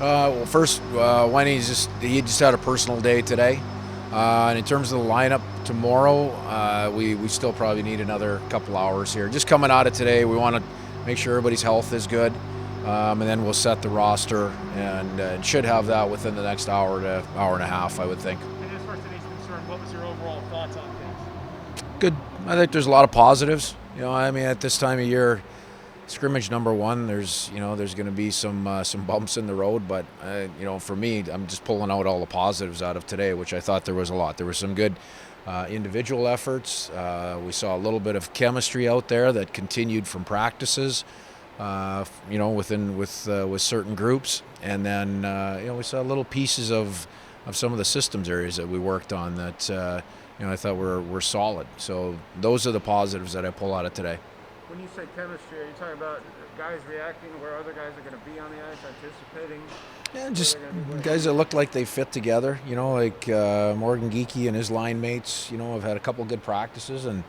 Well, first, Wendy he just had a personal day today. And in terms of the lineup tomorrow, we still probably need another couple hours here. Just coming out of today, we want to make sure everybody's health is good, and then we'll set the roster and should have that within the next hour to hour and a half, I would think. And as far as today's concerned, what was your overall thoughts on things? Good. I think there's a lot of positives. I mean, at this time of year, scrimmage number one, there's going to be some bumps in the road, but for me, I'm just pulling out all the positives out of today, which I thought there was a lot. There were some good individual efforts. We saw a little bit of chemistry out there that continued from practices. With certain groups, and then we saw little pieces of some of the systems areas that we worked on that I thought were solid. So those are the positives that I pull out of today. When you say chemistry, are you talking about guys reacting where other guys are going to be on the ice, anticipating? Yeah, just guys that look like they fit together. Like Morgan Geeky and his line mates. Have had a couple good practices, and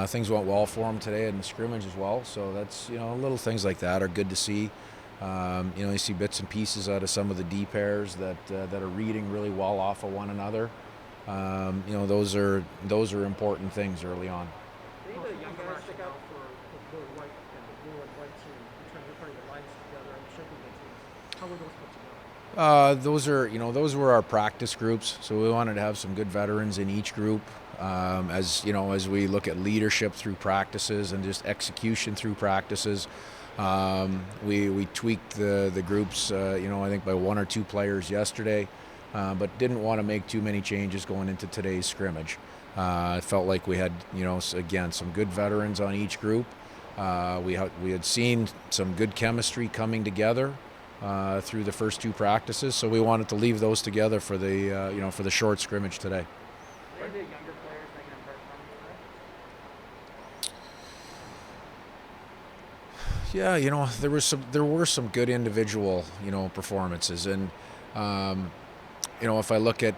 things went well for him today in the scrimmage as well. So that's little things like that are good to see. You see bits and pieces out of some of the D pairs that are reading really well off of one another. Those are important things early on. Any of the young guys stick out for the blue and white and the blue and white team in terms of putting the lines together and shaping the teams? How were those put together? Those were our practice groups. So we wanted to have some good veterans in each group. As we look at leadership through practices and just execution through practices, we tweaked the groups. I think by one or two players yesterday, but didn't want to make too many changes going into today's scrimmage. It felt like we had, again, some good veterans on each group. We had seen some good chemistry coming together through the first two practices, so we wanted to leave those together for the short scrimmage today. Are the younger players making a performance today? Yeah, there were some good individual performances, and if I look at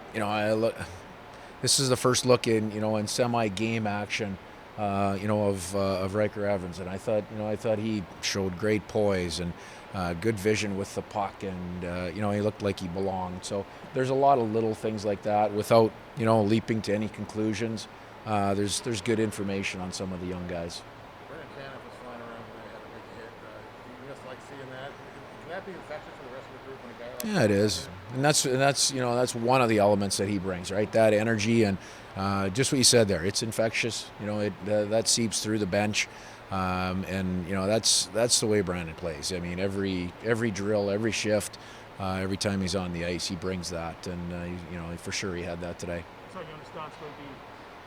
this is the first look in semi-game action of Riker Evans, and I thought he showed great poise and good vision with the puck, and he looked like he belonged. So there's a lot of little things like that without leaping to any conclusions. There's good information on some of the young guys. Brennan Cannon was flying around when they had a big hit. Do you just like seeing that? Can that be infectious for the rest of the group when a guy like Yeah, it is, and that's one of the elements that he brings, right? That energy and just what you said there. It's infectious. That seeps through the bench, and that's the way Brandon plays. I mean, every drill, every shift, every time he's on the ice, he brings that, and for sure he had that today. So you understand it's going to be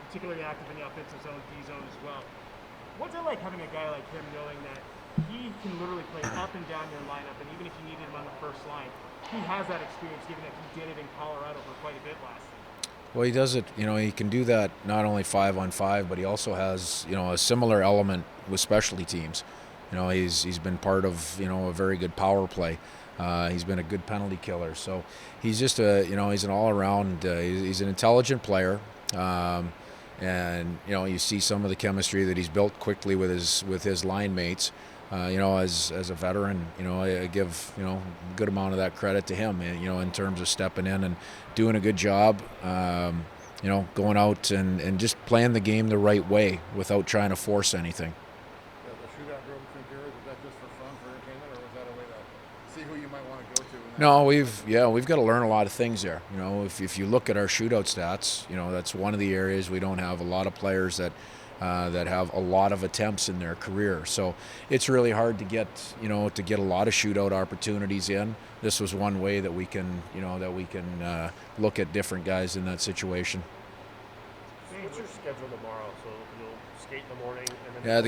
particularly active in the offensive zone, D zone as well. What's it like having a guy like him knowing that he can literally play up and down your lineup, and even if you needed him on the first line, he has that experience given that he did it in Colorado for quite a bit last year. Well, he does it. He can do that not only 5-on-5, but he also has a similar element with specialty teams. He's been part of a very good power play. He's been a good penalty killer. So he's just he's an all-around. He's an intelligent player. And you see some of the chemistry that he's built quickly with his line mates. As a veteran, I give a good amount of that credit to him. In terms of stepping in and doing a good job. Going out and just playing the game the right way without trying to force anything. the shootout drill between periods? Was that just for fun, for entertainment, or was that a way to see who you might want to go to? No, we've got to learn a lot of things there. If you look at our shootout stats, that's one of the areas we don't have a lot of players that have a lot of attempts in their career. So it's really hard to get a lot of shootout opportunities in. This was one way that we can look at different guys in that situation. What's your schedule tomorrow? So you'll skate in the morning, and then Yeah,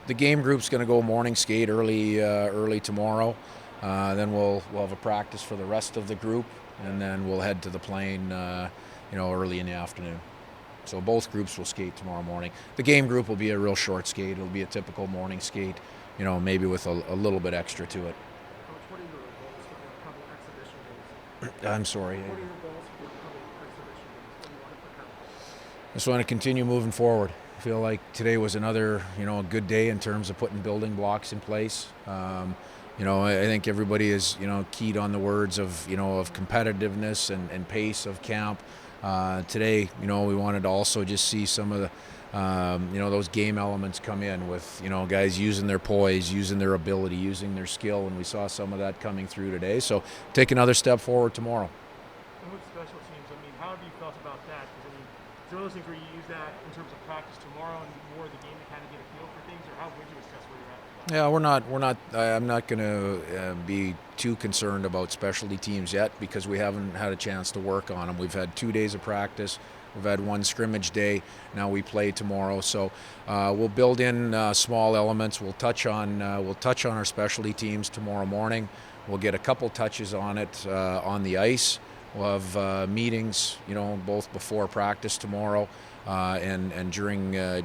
the game group's going to go morning skate early tomorrow. Then we'll have a practice for the rest of the group, and then we'll head to the plane early in the afternoon. So both groups will skate tomorrow morning. The game group will be a real short skate. It'll be a typical morning skate, maybe with a little bit extra to it. Coach, what are your goals for the couple exhibition games? I'm sorry. What are your goals for the couple exhibition games? What do you want to accomplish? I just want to continue moving forward. I feel like today was another, a good day in terms of putting building blocks in place. I think everybody is, keyed on the words of, of competitiveness and pace of camp. Today, we wanted to also just see some of the, those game elements come in with, guys using their poise, using their ability, using their skill, and we saw some of that coming through today. So take another step forward tomorrow. And with special teams, how have you felt about that? Because, it's one of those things where you use that in terms of practice tomorrow and more of the game to kind of get a feel for things, or how would you assess where you're at? Yeah, I'm not going to be too concerned about specialty teams yet because we haven't had a chance to work on them. We've had 2 days of practice. We've had one scrimmage day. Now we play tomorrow, so we'll build in small elements. We'll touch on our specialty teams tomorrow morning. We'll get a couple touches on it on the ice. We'll have meetings, both before practice tomorrow and during the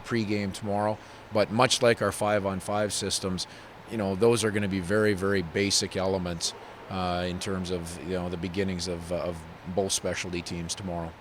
pregame tomorrow. But much like our 5-on-5 systems, those are going to be very, very basic elements in terms of the beginnings of both specialty teams tomorrow.